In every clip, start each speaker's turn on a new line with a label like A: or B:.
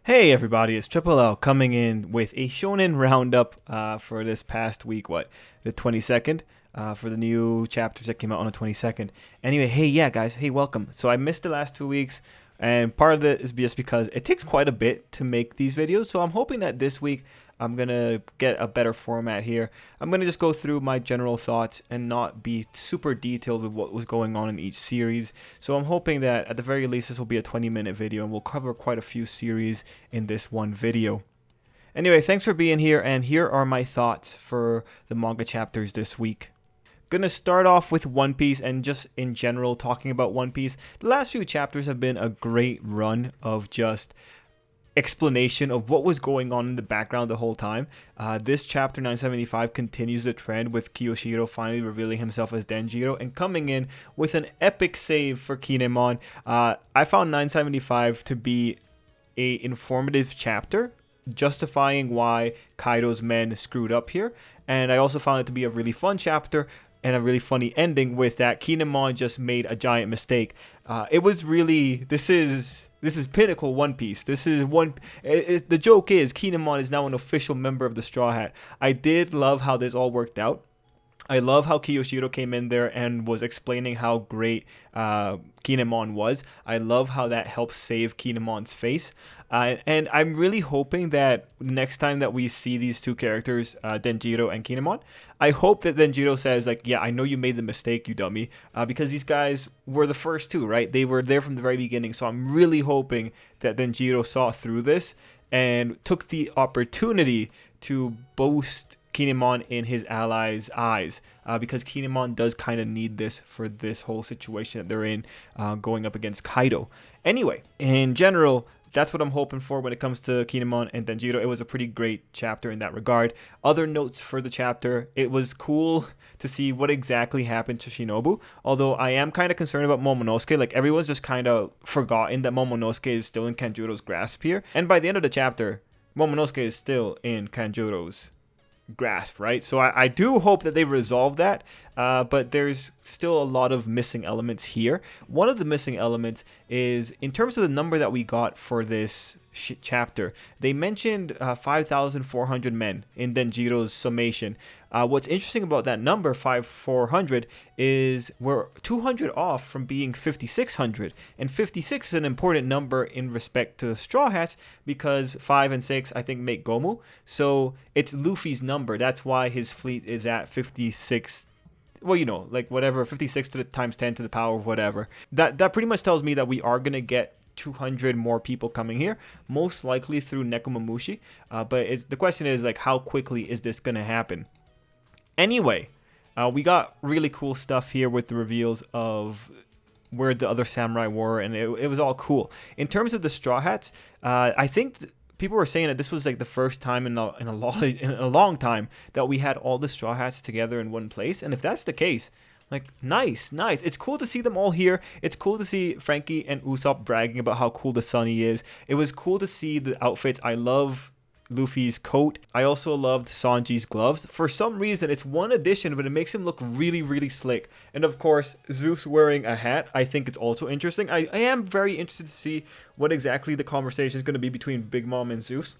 A: Hey everybody, it's Tripl-L coming in with a Shonen roundup for this past week, the 22nd, for the new chapters that came out on the 22nd. Anyway, hey, yeah, guys, hey, welcome. So I missed the last 2 weeks, and part of it is just because it takes quite a bit to make these videos, so I'm hoping that this week I'm going to get a better format here. I'm going to just go through my general thoughts and not be super detailed with what was going on in each series. So I'm hoping that at the very least this will be a 20-minute video and we'll cover quite a few series in this one video. Anyway, thanks for being here, and here are my thoughts for the manga chapters this week. Gonna start off with One Piece and just in general talking about One Piece. The last few chapters have been a great run of just explanation of what was going on in the background the whole time. This chapter 975 continues the trend with Kiyoshiro finally revealing himself as Denjiro and coming in with an epic save for Kinemon. I found 975 to be a informative chapter, justifying why Kaido's men screwed up here, and I also found it to be a really fun chapter and a really funny ending with that Kinemon just made a giant mistake. It was really, this is pinnacle One Piece. This is the joke is Kinemon is now an official member of the Straw Hat. I did love how this all worked out. I love how Kiyoshiro came in there and was explaining how great Kinemon was. I love how that helps save Kinemon's face. And I'm really hoping that next time that we see these two characters, Denjiro and Kinemon, I hope that Denjiro says, like, yeah, I know you made the mistake, you dummy. Because these guys were the first two, right? They were there from the very beginning. So I'm really hoping that Denjiro saw through this and took the opportunity to boast Kinemon in his allies' eyes, because Kinemon does kind of need this for this whole situation that they're in, going up against Kaido. Anyway, in general, that's what I'm hoping for when it comes to Kinemon and Denjiro. It was a pretty great chapter in that regard. Other notes for the chapter: it was cool to see what exactly happened to Shinobu, although I am kind of concerned about Momonosuke. Like, everyone's just kind of forgotten that Momonosuke is still in Kanjuro's grasp here, and by the end of the chapter, Momonosuke is still in Kanjuro's grasp, right? So I do hope that they resolve that, but there's still a lot of missing elements here. One of the missing elements is in terms of the number that we got for this chapter. They mentioned 5,400 men in Denjiro's summation. What's interesting about that number, 5,400, is we're 200 off from being 5,600. And 56 is an important number in respect to the Straw Hats because 5 and 6, I think, make Gomu. So it's Luffy's number. That's why his fleet is at 56. Well, you know, like whatever, 56 to the times 10 to the power of whatever. That pretty much tells me that we are going to get 200 more people coming here, most likely through Nekomamushi. But the question is, like, how quickly is this going to happen? Anyway, we got really cool stuff here with the reveals of where the other samurai were, and it was all cool. In terms of the Straw Hats, I think people were saying that this was like the first time in a long time that we had all the Straw Hats together in one place. And if that's the case, like, nice. It's cool to see them all here. It's cool to see Frankie and Usopp bragging about how cool the Sunny is. It was cool to see the outfits. I love Luffy's coat. I also loved Sanji's gloves. For some reason, it's one addition, but it makes him look really, really slick. And of course, Zeus wearing a hat, I think it's also interesting. I am very interested to see what exactly the conversation is going to be between Big Mom and Zeus.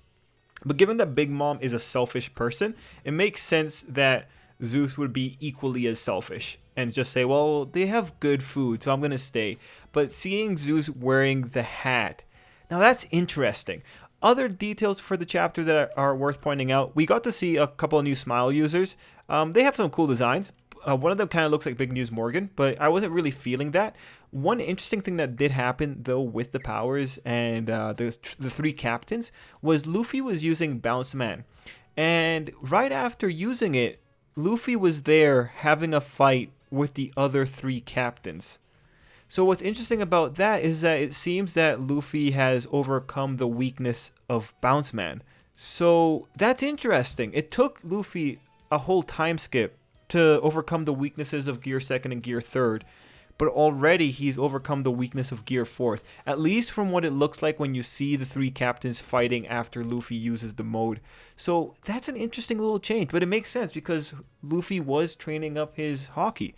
A: But given that Big Mom is a selfish person, it makes sense that Zeus would be equally as selfish and just say, well, they have good food, so I'm going to stay. But seeing Zeus wearing the hat, now that's interesting. Other details for the chapter that are worth pointing out: we got to see a couple of new Smile users. They have some cool designs. One of them kind of looks like Big News Morgan, but I wasn't really feeling that. One interesting thing that did happen, though, with the powers and the three captains, was Luffy was using Bounce Man. And right after using it, Luffy was there having a fight with the other three captains. So what's interesting about that is that it seems that Luffy has overcome the weakness of Bounce Man. So that's interesting. It took Luffy a whole time skip to overcome the weaknesses of Gear 2nd and Gear 3rd. But already he's overcome the weakness of Gear 4th. At least from what it looks like when you see the three captains fighting after Luffy uses the mode. So that's an interesting little change. But it makes sense because Luffy was training up his hockey.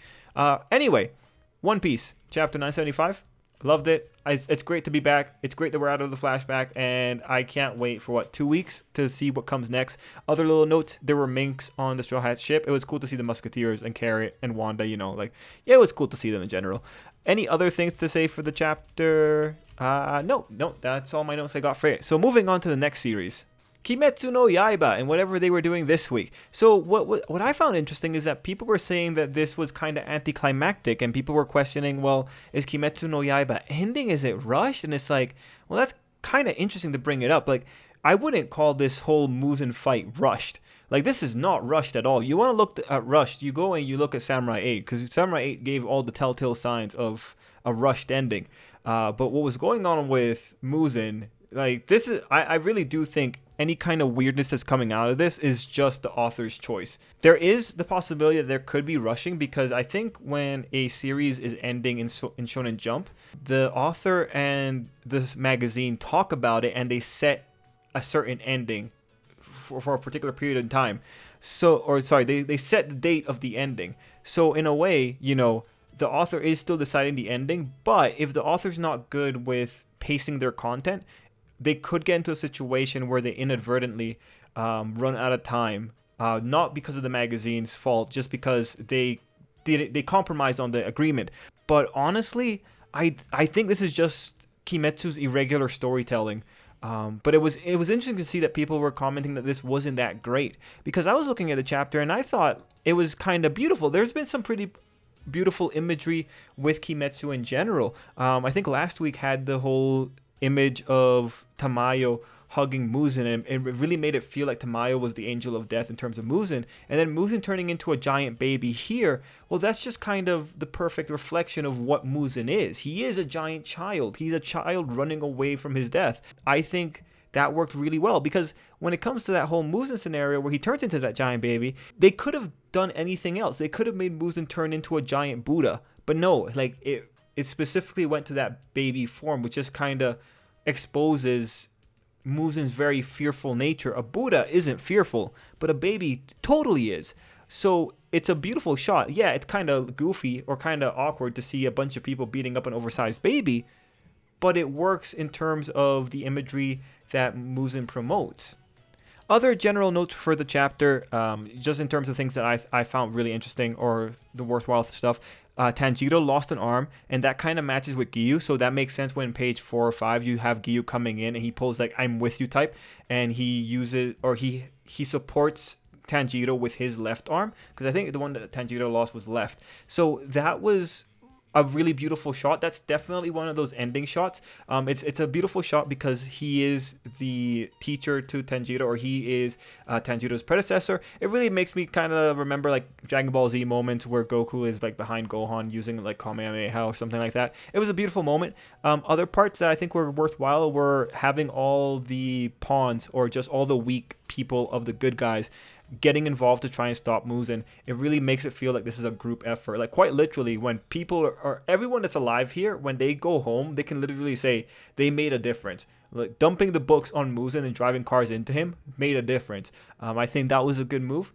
A: Anyway, One Piece, chapter 975. Loved it. It's great to be back. It's great that we're out of the flashback, and I can't wait for 2 weeks to see what comes next. Other little notes: there were minks on the Straw Hat ship. It was cool to see the Musketeers and Carrot and Wanda. It was cool to see them in general. Any other things to say for the chapter? No, that's all my notes I got for it. So moving on to the next series. Kimetsu no Yaiba and whatever they were doing this week. So what I found interesting is that people were saying that this was kind of anticlimactic, and people were questioning, well, is Kimetsu no Yaiba ending? Is it rushed? And it's like, well, that's kind of interesting to bring it up. Like, I wouldn't call this whole Muzan fight rushed. Like, this is not rushed at all. You want to look at rushed, you go and you look at Samurai 8, because Samurai 8 gave all the telltale signs of a rushed ending. But what was going on with Muzan, like, this is, I really do think any kind of weirdness that's coming out of this is just the author's choice. There is the possibility that there could be rushing, because I think when a series is ending in Shonen Jump, the author and this magazine talk about it and they set a certain ending for a particular period of time. They set the date of the ending. So in a way, the author is still deciding the ending, but if the author's not good with pacing their content, they could get into a situation where they inadvertently run out of time, not because of the magazine's fault, just because they compromised on the agreement. But honestly, I think this is just Kimetsu's irregular storytelling. But it was interesting to see that people were commenting that this wasn't that great, because I was looking at the chapter and I thought it was kind of beautiful. There's been some pretty beautiful imagery with Kimetsu in general. I think last week had the whole image of Tamayo hugging Muzan, and it really made it feel like Tamayo was the angel of death in terms of Muzan, and then Muzan turning into a giant baby here. Well, that's just kind of the perfect reflection of what Muzan is. He is a giant child. He's a child running away from his death. I think that worked really well, because when it comes to that whole Muzan scenario where he turns into that giant baby, they could have done anything else. They could have made Muzan turn into a giant Buddha, but no, like it specifically went to that baby form, which just kind of exposes Muzan's very fearful nature. A Buddha isn't fearful, but a baby totally is. So it's a beautiful shot. Yeah, it's kind of goofy or kind of awkward to see a bunch of people beating up an oversized baby, but it works in terms of the imagery that Muzan promotes. Other general notes for the chapter, just in terms of things that I found really interesting or the worthwhile stuff. Tanjiro lost an arm, and that kind of matches with Giyu, so that makes sense when page 4 or 5 you have Giyu coming in and he pulls like "I'm with you" type, and he uses, or he supports Tanjiro with his left arm, because I think the one that Tanjiro lost was left. So that was a really beautiful shot. That's definitely one of those ending shots. It's a beautiful shot because he is the teacher to Tanjiro, or he is Tanjiro's predecessor. It really makes me kind of remember like Dragon Ball Z moments where Goku is like behind Gohan using like Kamehameha or something like that. It was a beautiful moment. Other parts that I think were worthwhile were having all the pawns, or just all the weak people of the good guys, getting involved to try and stop Muzan. It really makes it feel like this is a group effort. Like, quite literally, when people or everyone that's alive here, when they go home, they can literally say they made a difference. Like, dumping the books on Muzan and driving cars into him made a difference. I think that was a good move.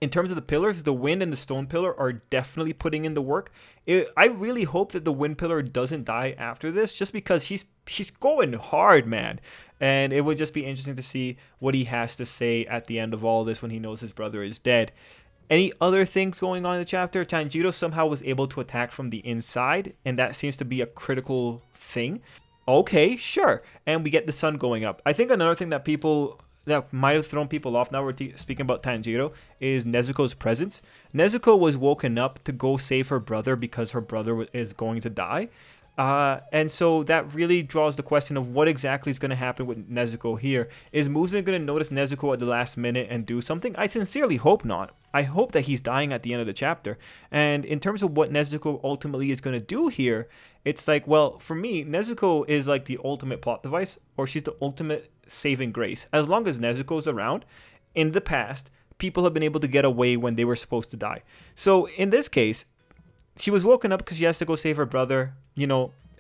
A: In terms of the pillars, the wind and the stone pillar are definitely putting in the work. I really hope that the wind pillar doesn't die after this, just because he's going hard, man. And it would just be interesting to see what he has to say at the end of all this when he knows his brother is dead. Any other things going on in the chapter? Tanjiro somehow was able to attack from the inside, and that seems to be a critical thing. Okay, sure. And we get the sun going up. I think another thing that might have thrown people off, now we're speaking about Tanjiro, is Nezuko's presence. Nezuko was woken up to go save her brother because her brother is going to die. And so that really draws the question of what exactly is going to happen with Nezuko here. Is Muzan going to notice Nezuko at the last minute and do something? I sincerely hope not. I hope that he's dying at the end of the chapter. And in terms of what Nezuko ultimately is going to do here, it's like, well, for me, Nezuko is like the ultimate plot device, or she's the ultimate saving grace. As long as Nezuko's around, in the past, people have been able to get away when they were supposed to die. So in this case, she was woken up because she has to go save her brother.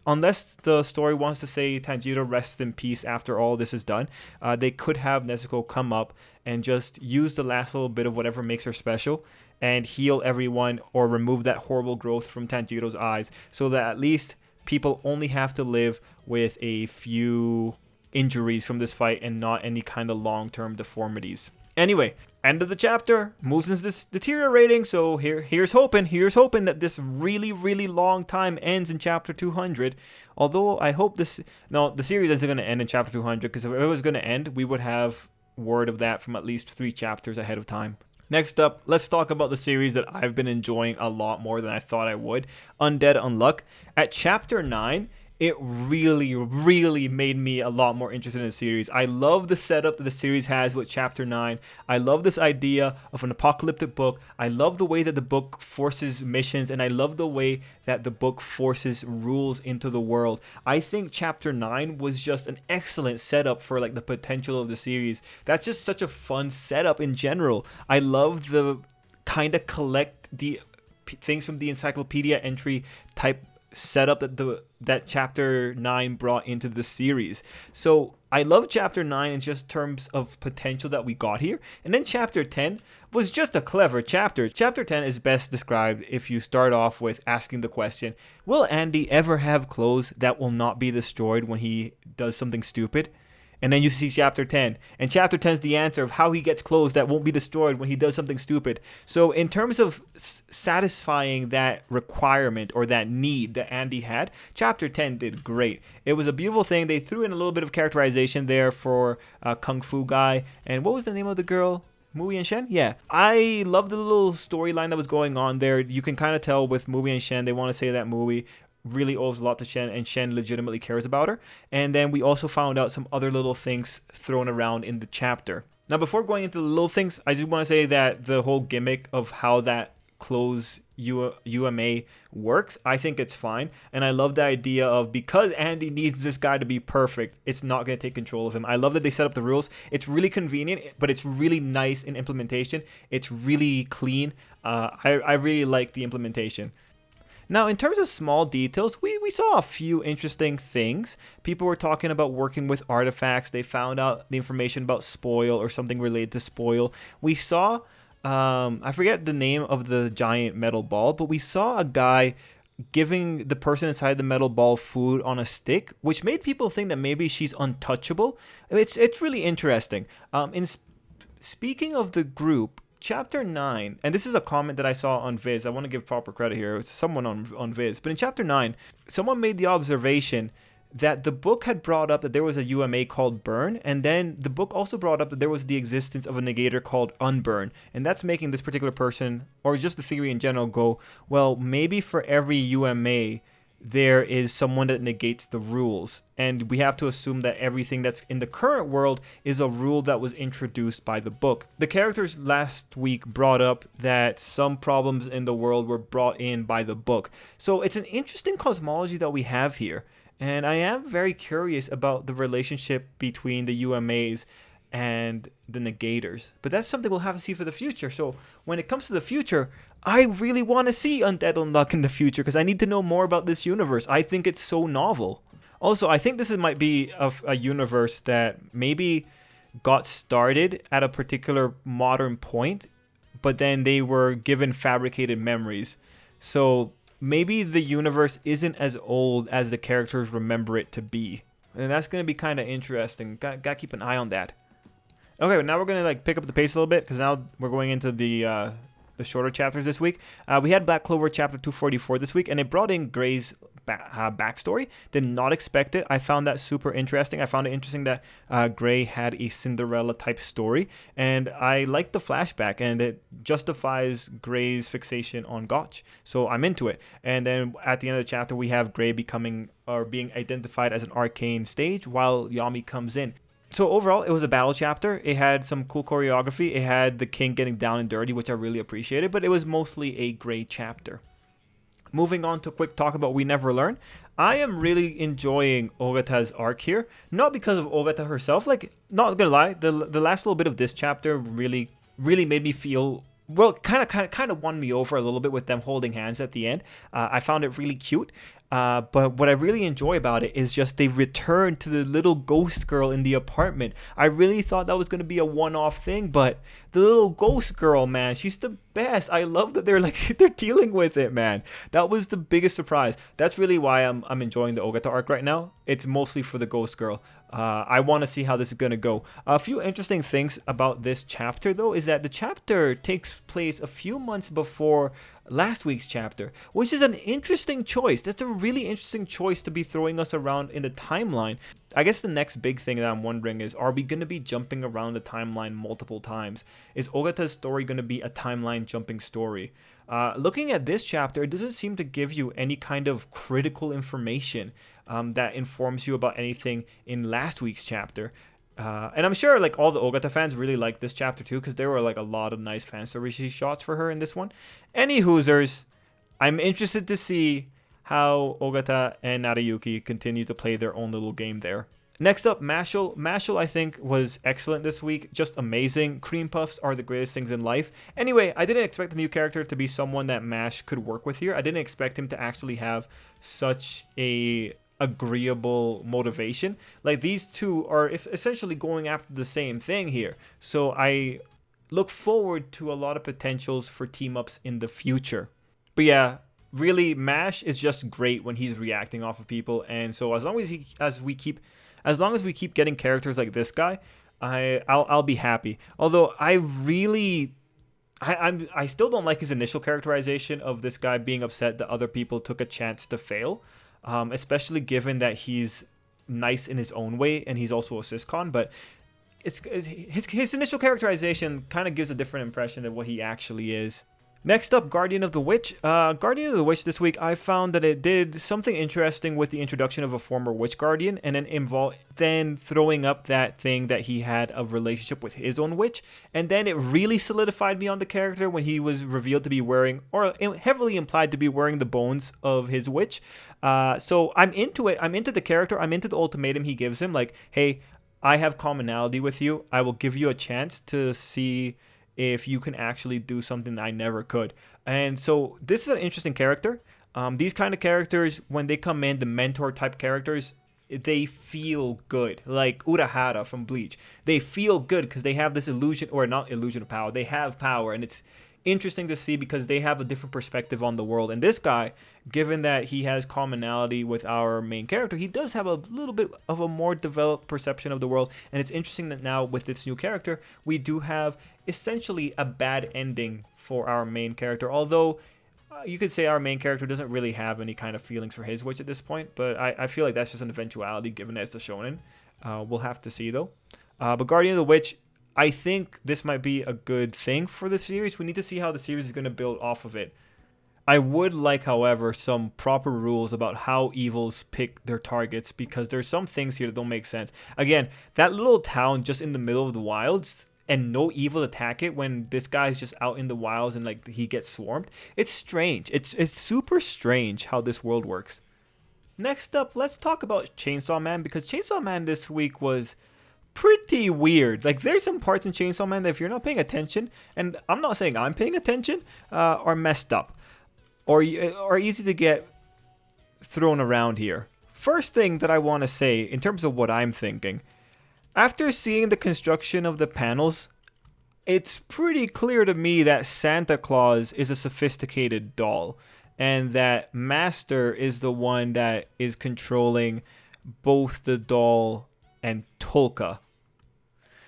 A: Unless the story wants to say Tanjiro rests in peace after all this is done, they could have Nezuko come up and just use the last little bit of whatever makes her special and heal everyone, or remove that horrible growth from Tanjiro's eyes, so that at least people only have to live with a few injuries from this fight and not any kind of long-term deformities. Anyway, end of the chapter. Musen's this deteriorating, so here's hoping that this really, really long time ends in chapter 200. Although I hope the series isn't going to end in chapter 200, because if it was going to end, we would have word of that from at least 3 chapters ahead of time. Next up, let's talk about the series that I've been enjoying a lot more than I thought I would, Undead Unluck. At chapter 9, it really, really made me a lot more interested in the series. I love the setup that the series has with Chapter 9. I love this idea of an apocalyptic book. I love the way that the book forces missions, and I love the way that the book forces rules into the world. I think Chapter 9 was just an excellent setup for like the potential of the series. That's just such a fun setup in general. I love the kind of collect the things from the encyclopedia entry type setup that chapter 9 brought into the series. So I love chapter 9 in just terms of potential that we got here. And then chapter 10 was just a clever chapter. Chapter 10 is best described if you start off with asking the question, will Andy ever have clothes that will not be destroyed when he does something stupid? And then you see chapter 10. And chapter 10 is the answer of how he gets clothes that won't be destroyed when he does something stupid. So in terms of satisfying that requirement or that need that Andy had, chapter 10 did great. It was a beautiful thing. They threw in a little bit of characterization there for Kung Fu guy. And what was the name of the girl? Mui and Shen? Yeah. I love the little storyline that was going on there. You can kind of tell with Mui and Shen, they want to say that Mui really owes a lot to Shen, and Shen legitimately cares about her. And then we also found out some other little things thrown around in the chapter. Now, before going into the little things, I just want to say that the whole gimmick of how that close UMA works, I think it's fine. And I love the idea of, because Andy needs this guy to be perfect, it's not going to take control of him. I love that they set up the rules. It's really convenient, but it's really nice in implementation. It's really clean. I really like the implementation. Now, in terms of small details, we saw a few interesting things. People were talking about working with artifacts. They found out the information about spoil or something related to spoil. We saw, I forget the name of the giant metal ball, but we saw a guy giving the person inside the metal ball food on a stick, which made people think that maybe she's untouchable. It's really interesting. Speaking of the group, Chapter 9, and this is a comment that I saw on Viz. I want to give proper credit here. It's someone on Viz. But in Chapter 9, someone made the observation that the book had brought up that there was a UMA called Burn, and then the book also brought up that there was the existence of a negator called Unburn. And that's making this particular person, or just the theory in general, go, well, maybe for every UMA, there is someone that negates the rules, and we have to assume that everything that's in the current world is a rule that was introduced by the book. The characters last week brought up that some problems in the world were brought in by the book, so it's an interesting cosmology that we have here, and I am very curious about the relationship between the UMAs and the negators, but that's something we'll have to see for the future. So when it comes to the future, I really want to see Undead Unluck in the future, because I need to know more about this universe. I think it's so novel. Also, I think this might be a universe that maybe got started at a particular modern point, but then they were given fabricated memories. So maybe the universe isn't as old as the characters remember it to be. And that's going to be kind of interesting. Got to keep an eye on that. Okay, now we're going to pick up the pace a little bit, because now we're going into the shorter chapters this week. We had Black Clover chapter 244 this week, and it brought in Gray's backstory. Did not expect it. I found that super interesting. I found it interesting that Gray had a Cinderella type story, and I liked the flashback, and it justifies Gray's fixation on Gotch. So I'm into it. And then at the end of the chapter, we have Gray becoming or being identified as an arcane stage while Yami comes in. So overall, it was a battle chapter. It had some cool choreography. It had the king getting down and dirty, which I really appreciated, but it was mostly a great chapter. Moving on to a quick talk about We Never Learn. I am really enjoying Ogata's arc here. Not because of Ogata herself. Not gonna lie, the last little bit of this chapter really made me feel well, kind of won me over a little bit with them holding hands at the end. I found it really cute. But what I really enjoy about it is just they return to the little ghost girl in the apartment. I really thought that was going to be a one-off thing, but the little ghost girl, man, she's the best. I love that they're like they're dealing with it, man. That was the biggest surprise. That's really why I'm enjoying the Ogata arc right now. It's mostly for the ghost girl. I want to see how this is going to go. A few interesting things about this chapter, though, is that the chapter takes place a few months before last week's chapter, which is an interesting choice. That's a really interesting choice to be throwing us around in the timeline. I guess the next big thing that I'm wondering is, are we going to be jumping around the timeline multiple times? Is Ogata's story going to be a timeline jumping story? Looking at this chapter, it doesn't seem to give you any kind of critical information that informs you about anything in last week's chapter. And I'm sure like all the Ogata fans really like this chapter too, because there were like a lot of nice fan service shots for her in this one. Any hoosers, I'm interested to see how Ogata and Narayuki continue to play their own little game there. Next up, Mashle. Mashle, I think, was excellent this week. Just amazing. Cream puffs are the greatest things in life. Anyway, I didn't expect the new character to be someone that Mash could work with here. I didn't expect him to actually have such a agreeable motivation. Like, these two are essentially going after the same thing here. So I look forward to a lot of potentials for team-ups in the future. But yeah, really, Mash is just great when he's reacting off of people. And so as long as we keep getting characters like this guy, I'll be happy. Although I still don't like his initial characterization of this guy being upset that other people took a chance to fail, especially given that he's nice in his own way and he's also a syscon. But his initial characterization kind of gives a different impression of what he actually is. Next up, Guardian of the Witch. Guardian of the Witch this week, I found that it did something interesting with the introduction of a former Witch Guardian, and then throwing up that thing that he had a relationship with his own witch, and then it really solidified me on the character when he was revealed to be wearing, or heavily implied to be wearing, the bones of his witch. So I'm into it. I'm into the character. I'm into the ultimatum he gives him, like, hey, I have commonality with you. I will give you a chance to see if you can actually do something that I never could. And so this is an interesting character. These kind of characters, when they come in, the mentor type characters, they feel good. Like Urahara from Bleach. They feel good because they have this illusion, or not illusion of power. They have power, and it's interesting to see because they have a different perspective on the world. And this guy, given that he has commonality with our main character, he does have a little bit of a more developed perception of the world. And it's interesting that now with this new character, we do have essentially a bad ending for our main character. Although you could say our main character doesn't really have any kind of feelings for his witch at this point, but I feel like that's just an eventuality given that it's the shonen. We'll have to see though. But Guardian of the Witch, I think this might be a good thing for the series. We need to see how the series is going to build off of it. I would like, however, some proper rules about how evils pick their targets, because there's some things here that don't make sense. Again, that little town just in the middle of the wilds and no evil attack it when this guy's just out in the wilds and like he gets swarmed. It's strange. It's super strange how this world works. Next up, let's talk about Chainsawman, because Chainsawman this week was pretty weird. Like, there's some parts in Chainsawman that if you're not paying attention, and I'm not saying I'm paying attention, are messed up or are easy to get thrown around here. First thing that I want to say in terms of what I'm thinking, after seeing the construction of the panels, it's pretty clear to me that Santa Claus is a sophisticated doll, and that Master is the one that is controlling both the doll and Tolka.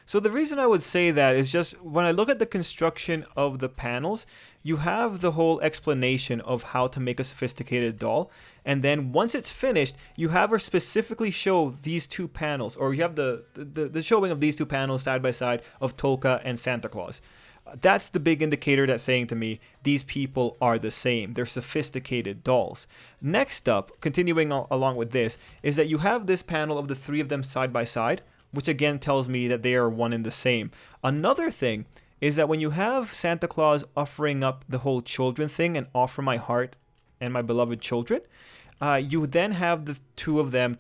A: So the reason I would say that is just when I look at the construction of the panels, you have the whole explanation of how to make a sophisticated doll, and then once it's finished, you have her specifically show these two panels, or you have the showing of these two panels side by side of Tolka and Santa Claus. That's the big indicator that's saying to me, these people are the same. They're sophisticated dolls. Next up, continuing along with this, is that you have this panel of the three of them side by side, which again tells me that they are one and the same. Another thing is that when you have Santa Claus offering up the whole children thing and offer my heart and my beloved children, You then have the two of them,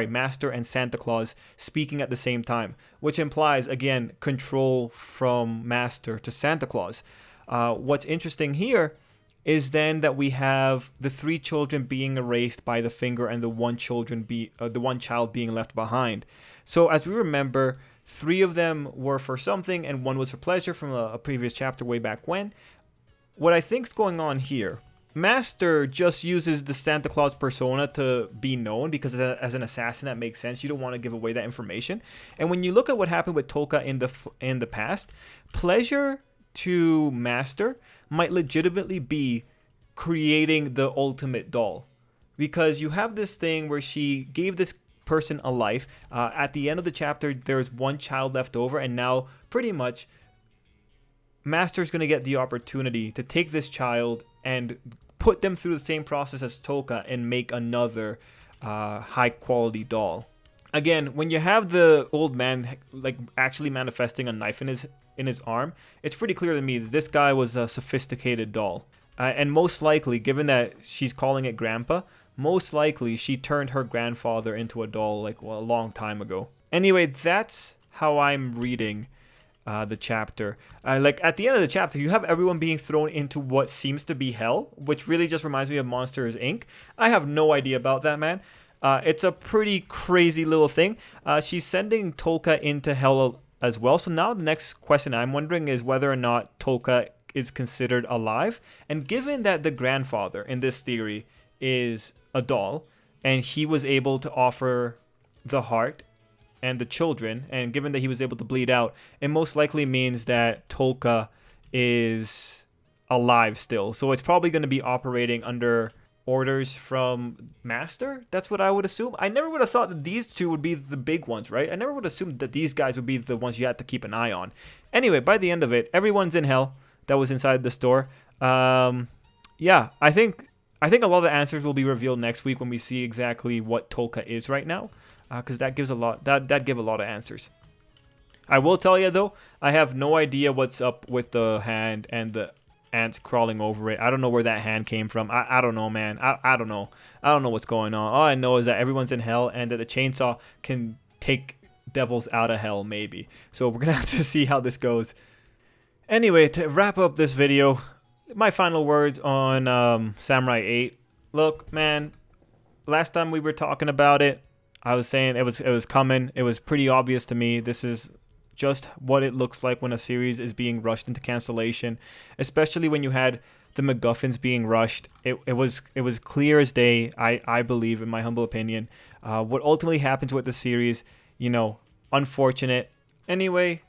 A: Master and Santa Claus, speaking at the same time, which implies, again, control from Master to Santa Claus. What's interesting here is then that we have the three children being erased by the finger and the one child being left behind. So as we remember, three of them were for something and one was for pleasure from a previous chapter way back when. What I think is going on here, Master just uses the Santa Claus persona to be known because as an assassin that makes sense. You don't want to give away that information. And when you look at what happened with Tolka in the past, pleasure to Master might legitimately be creating the ultimate doll, because you have this thing where she gave this person a life. At the end of the chapter, there's one child left over, and now pretty much Master's going to get the opportunity to take this child and put them through the same process as Tolka and make another high quality doll. Again, when you have the old man like actually manifesting a knife in his arm, it's pretty clear to me that this guy was a sophisticated doll. And most likely, given that she's calling it Grandpa, most likely she turned her grandfather into a doll a long time ago. Anyway, that's how I'm reading the chapter. At the end of the chapter, you have everyone being thrown into what seems to be hell, which really just reminds me of Monsters Inc. I have no idea about that, man. It's a pretty crazy little thing. She's sending Tolka into hell as well. So now the next question I'm wondering is whether or not Tolka is considered alive. And given that the grandfather in this theory is a doll, and he was able to offer the heart and the children, and given that he was able to bleed out, it most likely means that Tolka is alive still. So it's probably going to be operating under orders from Master. That's what I would assume. I never would have thought that these two would be the big ones, right? I never would have assumed that these guys would be the ones you had to keep an eye on. Anyway, by the end of it, everyone's in hell that was inside the store. Yeah, I think a lot of the answers will be revealed next week when we see exactly what Tolka is right now, because that gives a lot. That give a lot of answers. I will tell you though, I have no idea what's up with the hand and the ants crawling over it. I don't know where that hand came from. I don't know, man. I don't know. I don't know what's going on. All I know is that everyone's in hell and that the chainsaw can take devils out of hell, maybe. So we're gonna have to see how this goes. Anyway, to wrap up this video, my final words on Samurai 8. Look, man, last time we were talking about it, I was saying it was coming. It was pretty obvious to me. This is just what it looks like when a series is being rushed into cancellation, especially when you had the MacGuffins being rushed. It was clear as day, I believe, in my humble opinion. What ultimately happens with the series, unfortunate. Anyway,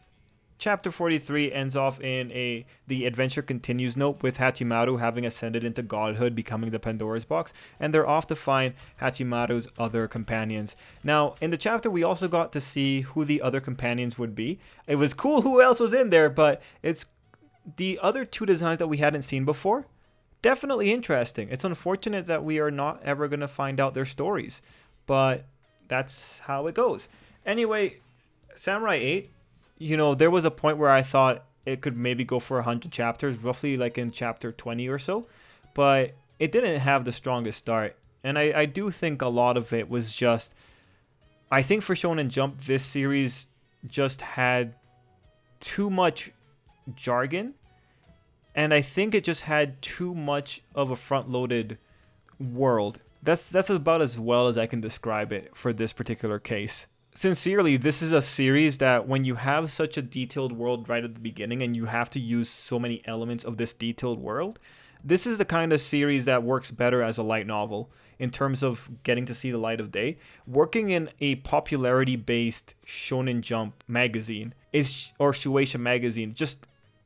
A: Chapter 43 ends off in the adventure continues note with Hachimaru having ascended into godhood, becoming the Pandora's box, and they're off to find Hachimaru's other companions. Now, in the chapter, we also got to see who the other companions would be. It was cool who else was in there, but it's the other two designs that we hadn't seen before. Definitely interesting. It's unfortunate that we are not ever going to find out their stories, but that's how it goes. Anyway, Samurai 8, there was a point where I thought it could maybe go for 100 chapters, roughly like in chapter 20 or so, but it didn't have the strongest start. And I do think a lot of it was just, I think for Shonen Jump, this series just had too much jargon, and I think it just had too much of a front-loaded world. That's about as well as I can describe it for this particular case. Sincerely, this is a series that when you have such a detailed world right at the beginning and you have to use so many elements of this detailed world, this is the kind of series that works better as a light novel in terms of getting to see the light of day. Working in a popularity-based Shonen Jump magazine or Shueisha magazine,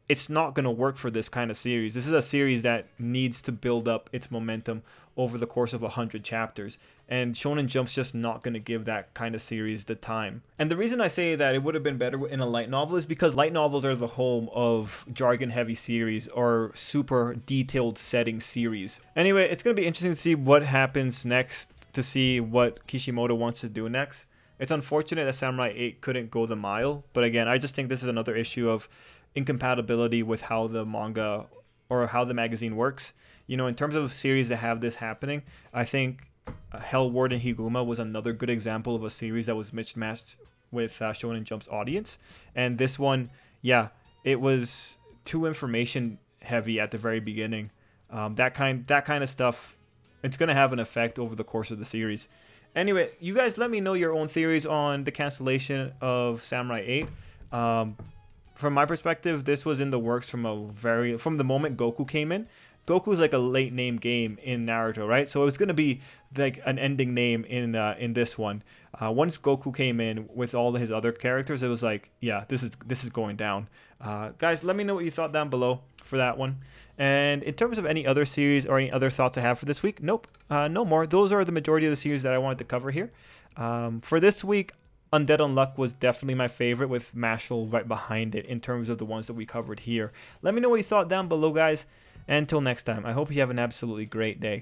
A: it's not going to work for this kind of series. This is a series that needs to build up its momentum over the course of 100 chapters. And Shonen Jump's just not going to give that kind of series the time. And the reason I say that it would have been better in a light novel is because light novels are the home of jargon-heavy series or super detailed setting series. Anyway, it's going to be interesting to see what happens next, to see what Kishimoto wants to do next. It's unfortunate that Samurai 8 couldn't go the mile. But again, I just think this is another issue of incompatibility with how the manga or how the magazine works. in terms of series that have this happening, I think Hell Ward and Higuma was another good example of a series that was mismatched with Shonen Jump's audience. And this one, yeah, it was too information heavy at the very beginning. That kind of stuff, it's gonna have an effect over the course of the series. Anyway, you guys let me know your own theories on the cancellation of Samurai 8. From my perspective, this was in the works from the moment Goku came in. Goku's like a late name game in Naruto, right? So it was gonna be like an ending name in this one. Once Goku came in with all his other characters, it was like, yeah, this is going down. Guys, let me know what you thought down below for that one. And in terms of any other series or any other thoughts I have for this week, nope, no more. Those are the majority of the series that I wanted to cover here. For this week, Undead Unluck was definitely my favorite, with Mashle right behind it in terms of the ones that we covered here. Let me know what you thought down below, guys. And until next time, I hope you have an absolutely great day.